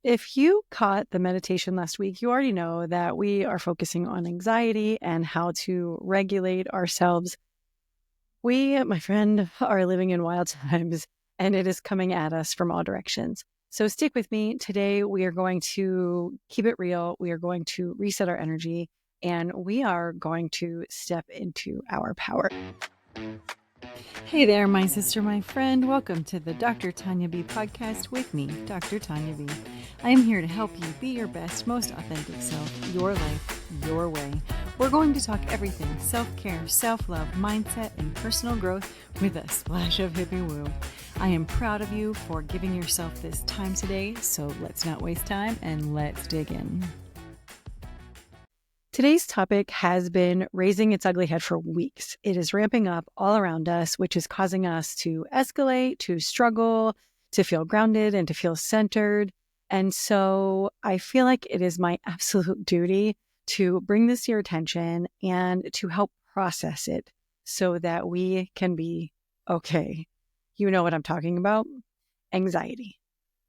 If you caught the meditation last week, you already know that we are focusing on anxiety and how to regulate ourselves. We, my friend, are living in wild times and it is coming at us from all directions. So stick with me. Today, we are going to keep it real. We are going to reset our energy and we are going to step into our power. Hey there, my sister, my friend. Welcome to the Dr. Tanya B podcast with me, Dr. Tanya B. I am here to help you be your best, most authentic self, your life, your way. We're going to talk everything self-care, self-love, mindset, and personal growth with a splash of hippie woo. I am proud of you for giving yourself this time today, so let's not waste time and let's dig in. Today's topic has been raising its ugly head for weeks. It is ramping up all around us, which is causing us to escalate, to struggle, to feel grounded, and to feel centered. And so I feel like it is my absolute duty to bring this to your attention and to help process it so that we can be okay. You know what I'm talking about? Anxiety.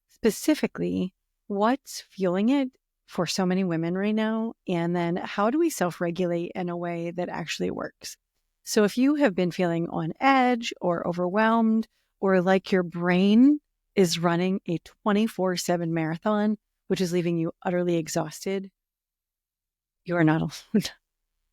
Specifically, what's fueling it for so many women right now? And then how do we self-regulate in a way that actually works? So if you have been feeling on edge or overwhelmed or like your brain is running a 24/7 marathon, which is leaving you utterly exhausted, you are not alone.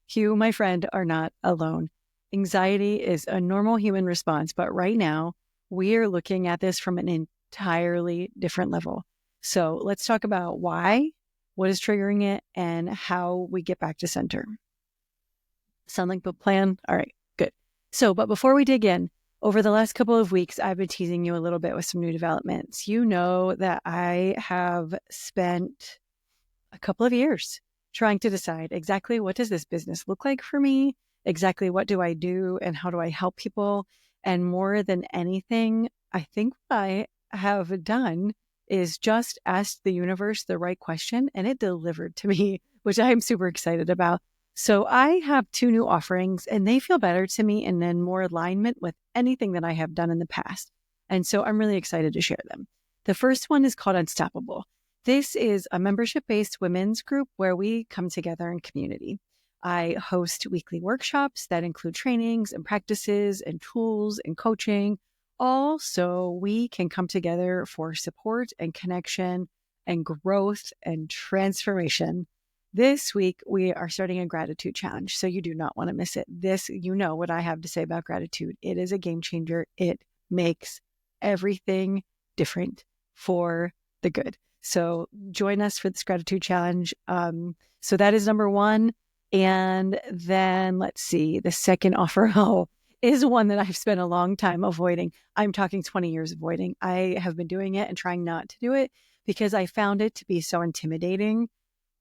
You, my friend, are not alone. Anxiety is a normal human response, but right now we are looking at this from an entirely different level. So let's talk about why, what is triggering it, and how we get back to center. Sound like a plan? All right, good. So, but before we dig in, over the last couple of weeks, I've been teasing you a little bit with some new developments. You know that I have spent a couple of years trying to decide exactly what does this business look like for me? Exactly what do I do and how do I help people? And more than anything, I think what I have done is just asked the universe the right question and it delivered to me, which I am super excited about. So I have two new offerings and they feel better to me and in more alignment with anything that I have done in the past. And so I'm really excited to share them. The first one is called Unstoppable. This is a membership-based women's group where we come together in community. I host weekly workshops that include trainings and practices and tools and coaching, all so we can come together for support and connection and growth and transformation. This week, we are starting a gratitude challenge, so you do not want to miss it. This, you know what I have to say about gratitude. It is a game changer. It makes everything different for the good. So join us for this gratitude challenge. So that is number one. And then let's see, the second offer is one that I've spent a long time avoiding. I'm talking 20 years avoiding. I have been doing it and trying not to do it because I found it to be so intimidating,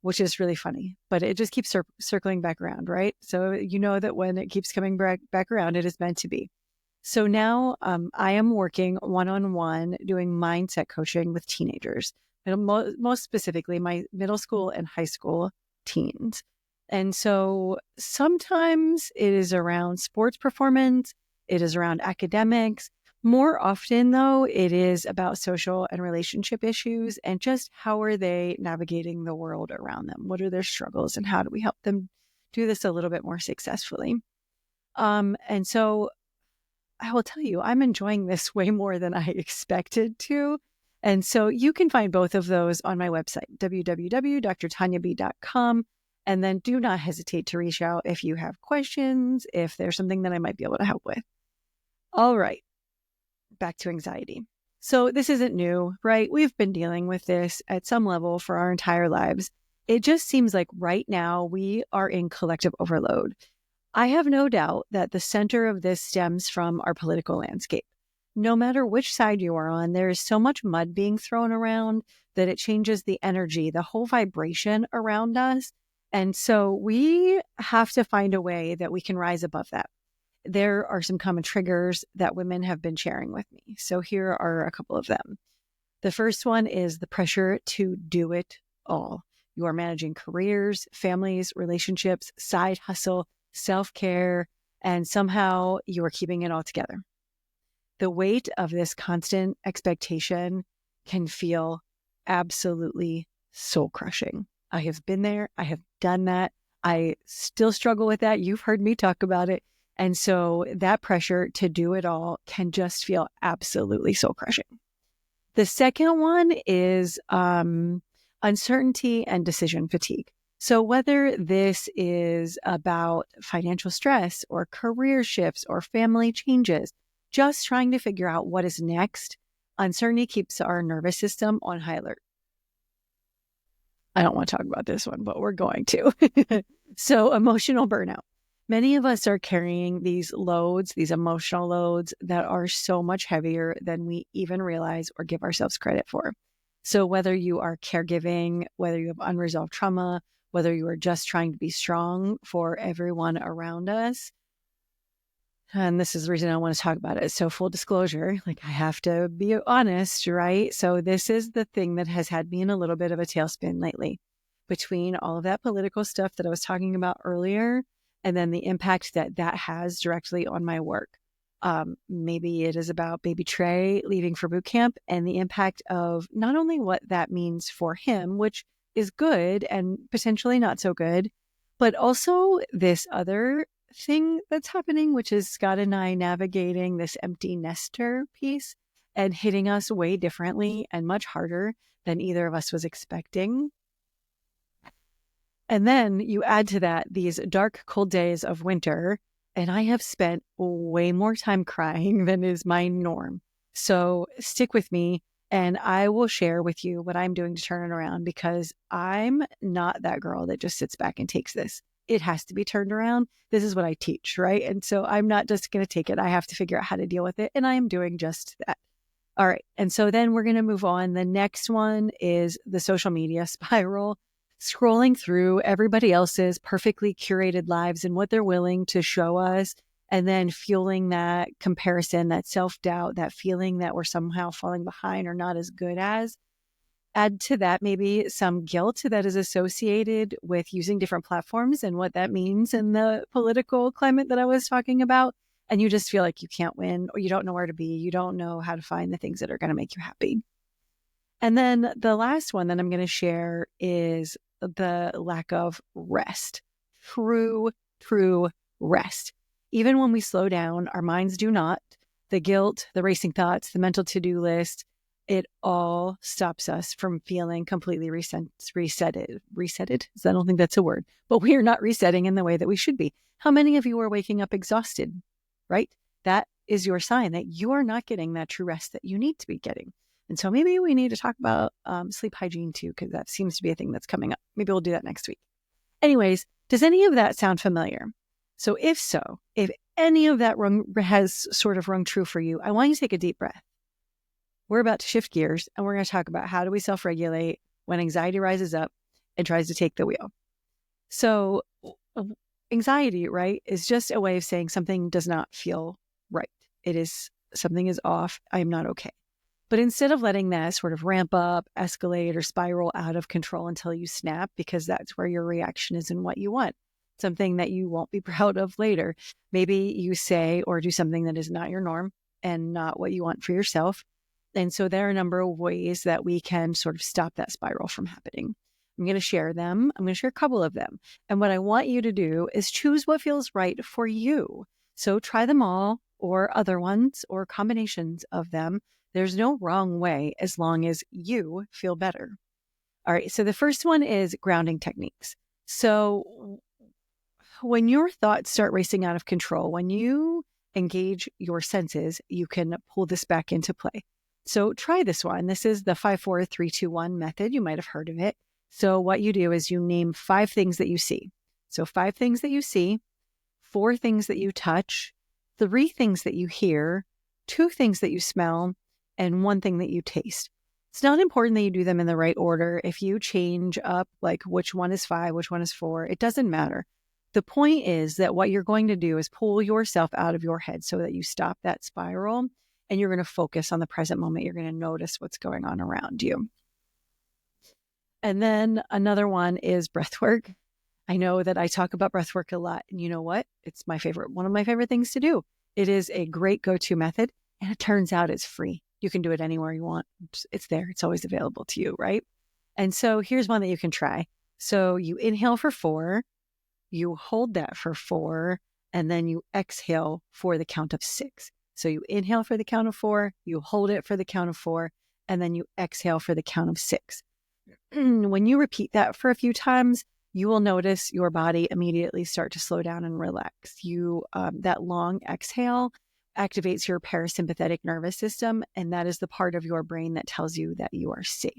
which is really funny, but it just keeps circling back around, right? So you know that when it keeps coming back around, it is meant to be. So now I am working one-on-one doing mindset coaching with teenagers, most specifically my middle school and high school teens. And so sometimes it is around sports performance, it is around academics. More often, though, it is about social and relationship issues and just how are they navigating the world around them? What are their struggles and how do we help them do this a little bit more successfully? And so I will tell you, I'm enjoying this way more than I expected to. And so you can find both of those on my website, www.drtanyab.com. And then do not hesitate to reach out if you have questions, if there's something that I might be able to help with. All right, back to anxiety. So this isn't new, right? We've been dealing with this at some level for our entire lives. It just seems like right now we are in collective overload. I have no doubt that the center of this stems from our political landscape. No matter which side you are on, there is so much mud being thrown around that it changes the energy, the whole vibration around us. And so we have to find a way that we can rise above that. There are some common triggers that women have been sharing with me. So here are a couple of them. The first one is the pressure to do it all. You are managing careers, families, relationships, side hustle, self-care, and somehow you are keeping it all together. The weight of this constant expectation can feel absolutely soul crushing. I have been there. I have done that. I still struggle with that. You've heard me talk about it. And so that pressure to do it all can just feel absolutely soul crushing. The second one is uncertainty and decision fatigue. So whether this is about financial stress or career shifts or family changes, just trying to figure out what is next, uncertainty keeps our nervous system on high alert. I don't want to talk about this one, but we're going to. So emotional burnout. Many of us are carrying these loads, these emotional loads that are so much heavier than we even realize or give ourselves credit for. So whether you are caregiving, whether you have unresolved trauma, whether you are just trying to be strong for everyone around us, and this is the reason I want to talk about it. So full disclosure, like I have to be honest, right? So this is the thing that has had me in a little bit of a tailspin lately between all of that political stuff that I was talking about earlier, and then the impact that that has directly on my work. Maybe it is about baby Trey leaving for boot camp and the impact of not only what that means for him, which is good and potentially not so good, but also this other thing that's happening, which is Scott and I navigating this empty nester piece and hitting us way differently and much harder than either of us was expecting. And then you add to that these dark, cold days of winter, and I have spent way more time crying than is my norm. So stick with me and I will share with you what I'm doing to turn it around, because I'm not that girl that just sits back and takes this. It has to be turned around. This is what I teach, right? And so I'm not just going to take it. I have to figure out how to deal with it. And I am doing just that. All right. And so then we're going to move on. The next one is the social media spiral, scrolling through everybody else's perfectly curated lives and what they're willing to show us, and then fueling that comparison, that self-doubt, that feeling that we're somehow falling behind or not as good as. Add to that maybe some guilt that is associated with using different platforms and what that means in the political climate that I was talking about. And you just feel like you can't win, or you don't know where to be. You don't know how to find the things that are going to make you happy. And then the last one that I'm going to share is the lack of rest. True rest. Even when we slow down, our minds do not. The guilt, the racing thoughts, the mental to-do list, it all stops us from feeling completely resetted. Resetted? I don't think that's a word, but we are not resetting in the way that we should be. How many of you are waking up exhausted, right? That is your sign that you are not getting that true rest that you need to be getting. And so maybe we need to talk about sleep hygiene too, because that seems to be a thing that's coming up. Maybe we'll do that next week. Anyways, does any of that sound familiar? So if any of that has sort of rung true for you, I want you to take a deep breath. We're about to shift gears and we're going to talk about how do we self-regulate when anxiety rises up and tries to take the wheel. So anxiety, right, is just a way of saying something does not feel right. It is something is off. I am not okay. But instead of letting that sort of ramp up, escalate, or spiral out of control until you snap, because that's where your reaction is and what you want, something that you won't be proud of later. Maybe you say or do something that is not your norm and not what you want for yourself. And so there are a number of ways that we can sort of stop that spiral from happening. I'm going to share them. I'm going to share a couple of them. And what I want you to do is choose what feels right for you. So try them all, or other ones, or combinations of them. There's no wrong way as long as you feel better. All right. So the first one is grounding techniques. So when your thoughts start racing out of control, when you engage your senses, you can pull this back into play. So try this one. This is the 5-4-3-2-1 method. You might have heard of it. So what you do is you name 5 things that you see. So 5 things that you see, 4 things that you touch, 3 things that you hear, 2 things that you smell, and 1 thing that you taste. It's not important that you do them in the right order. If you change up like which one is 5, which one is 4, it doesn't matter. The point is that what you're going to do is pull yourself out of your head so that you stop that spiral and you're going to focus on the present moment. You're going to notice what's going on around you. And then another one is breath work. I know that I talk about breath work a lot, and you know what? It's one of my favorite things to do. It is a great go-to method, and it turns out it's free. You can do it anywhere you want. It's there. It's always available to you, right? And so here's one that you can try. So you inhale for 4, you hold that for 4, and then you exhale for the count of 6. So you inhale for the count of 4, you hold it for the count of 4, and then you exhale for the count of 6. When you repeat that for a few times, you will notice your body immediately start to slow down and relax. That long exhale activates your parasympathetic nervous system, and that is the part of your brain that tells you that you are safe.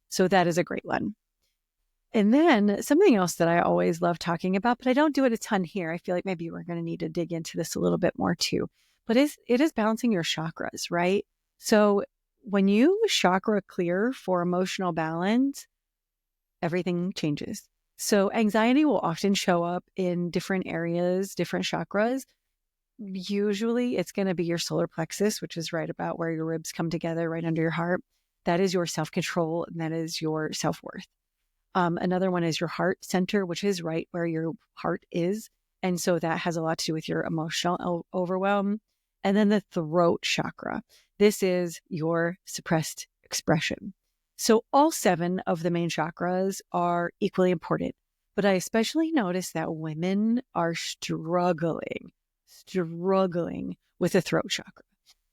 So that is a great one. And then something else that I always love talking about, but I don't do it a ton here. I feel like maybe we're going to need to dig into this a little bit more too. But it is balancing your chakras, right? So when you chakra clear for emotional balance, everything changes. So anxiety will often show up in different areas, different chakras. Usually it's going to be your solar plexus, which is right about where your ribs come together, right under your heart. That is your self-control, and that is your self-worth. Another one is your heart center, which is right where your heart is. And so that has a lot to do with your emotional overwhelm. And then the throat chakra. This is your suppressed expression. So all 7 of the main chakras are equally important. But I especially notice that women are struggling with the throat chakra.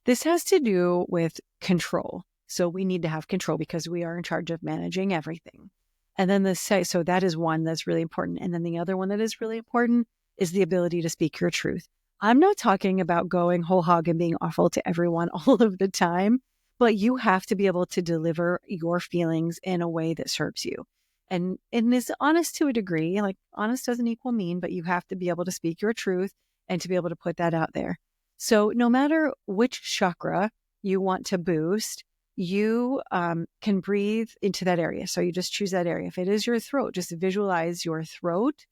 This has to do with control. So we need to have control because we are in charge of managing everything. And then so that is one that's really important. And then the other one that is really important is the ability to speak your truth. I'm not talking about going whole hog and being awful to everyone all of the time, but you have to be able to deliver your feelings in a way that serves you. And is honest to a degree. Like, honest doesn't equal mean, but you have to be able to speak your truth and to be able to put that out there. So no matter which chakra you want to boost, you can breathe into that area. So you just choose that area. If it is your throat, just visualize your throat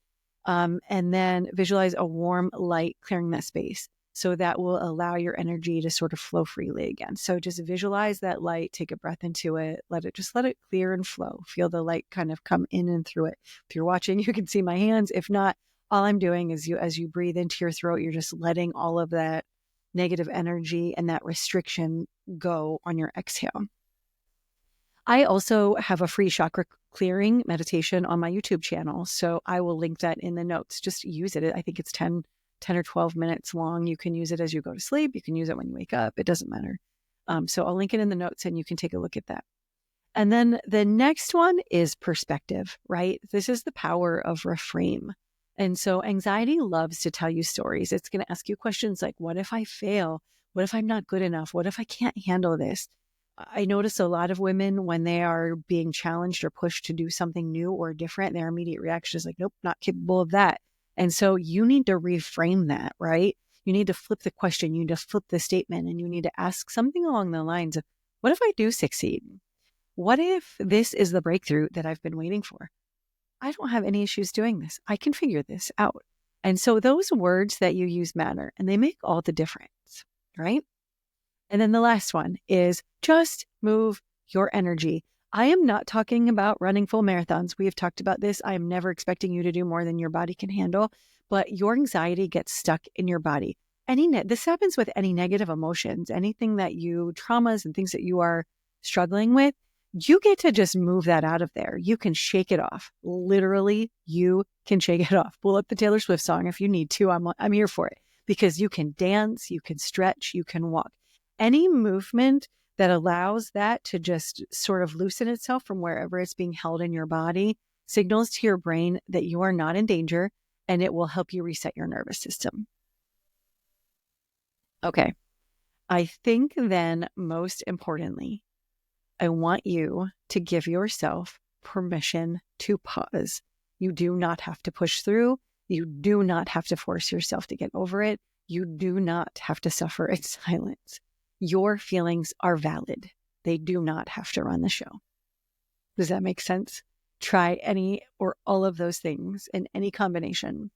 and then visualize a warm light clearing that space. So that will allow your energy to sort of flow freely again. So just visualize that light, take a breath into it, let it clear and flow. Feel the light kind of come in and through it. If you're watching, you can see my hands. If not, all I'm doing is as you breathe into your throat, you're just letting all of that negative energy and that restriction go on your exhale. I also have a free chakra clearing meditation on my YouTube channel. So I will link that in the notes. Just use it. I think it's 10 or 12 minutes long. You can use it as you go to sleep. You can use it when you wake up. It doesn't matter. So I'll link it in the notes and you can take a look at that. And then the next one is perspective, right? This is the power of reframe. And so anxiety loves to tell you stories. It's going to ask you questions like, what if I fail? What if I'm not good enough? What if I can't handle this? I notice a lot of women when they are being challenged or pushed to do something new or different, their immediate reaction is like, nope, not capable of that. And so you need to reframe that, right? You need to flip the question. You need to flip the statement, and you need to ask something along the lines of, what if I do succeed? What if this is the breakthrough that I've been waiting for? I don't have any issues doing this. I can figure this out. And so those words that you use matter, and they make all the difference, right? And then the last one is just move your energy. I am not talking about running full marathons. We have talked about this. I am never expecting you to do more than your body can handle, but your anxiety gets stuck in your body. This happens with any negative emotions, anything that traumas and things that you are struggling with. You get to just move that out of there. You can shake it off. Literally, you can shake it off. Pull up the Taylor Swift song if you need to. I'm here for it, because you can dance, you can stretch, you can walk. Any movement that allows that to just sort of loosen itself from wherever it's being held in your body signals to your brain that you are not in danger, and it will help you reset your nervous system. Okay. I think then, most importantly, I want you to give yourself permission to pause. You do not have to push through. You do not have to force yourself to get over it. You do not have to suffer in silence. Your feelings are valid. They do not have to run the show. Does that make sense? Try any or all of those things in any combination.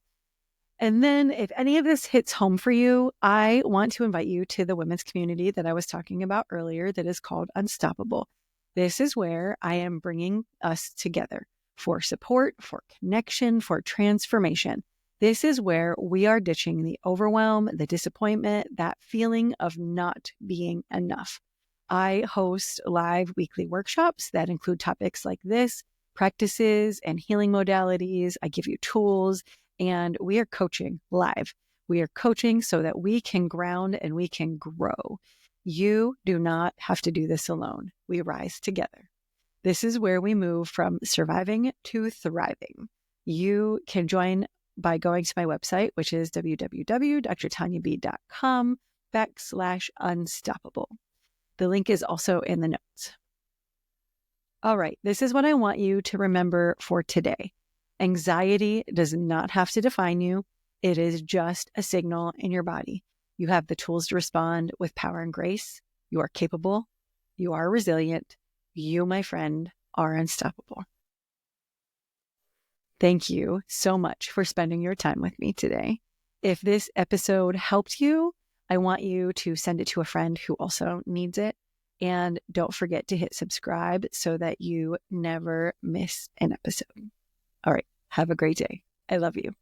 And then if any of this hits home for you, I want to invite you to the women's community that I was talking about earlier that is called Unstoppable. This is where I am bringing us together for support, for connection, for transformation. This is where we are ditching the overwhelm, the disappointment, that feeling of not being enough. I host live weekly workshops that include topics like this, practices and healing modalities. I give you tools, and we are coaching live. We are coaching so that we can ground and we can grow. You do not have to do this alone. We rise together. This is where we move from surviving to thriving. You can join by going to my website, which is www.drtanyab.com/unstoppable. The link is also in the notes. All right, this is what I want you to remember for today. Anxiety does not have to define you. It is just a signal in your body. You have the tools to respond with power and grace. You are capable. You are resilient. You, my friend, are unstoppable. Thank you so much for spending your time with me today. If this episode helped you, I want you to send it to a friend who also needs it. And don't forget to hit subscribe so that you never miss an episode. All right. Have a great day. I love you.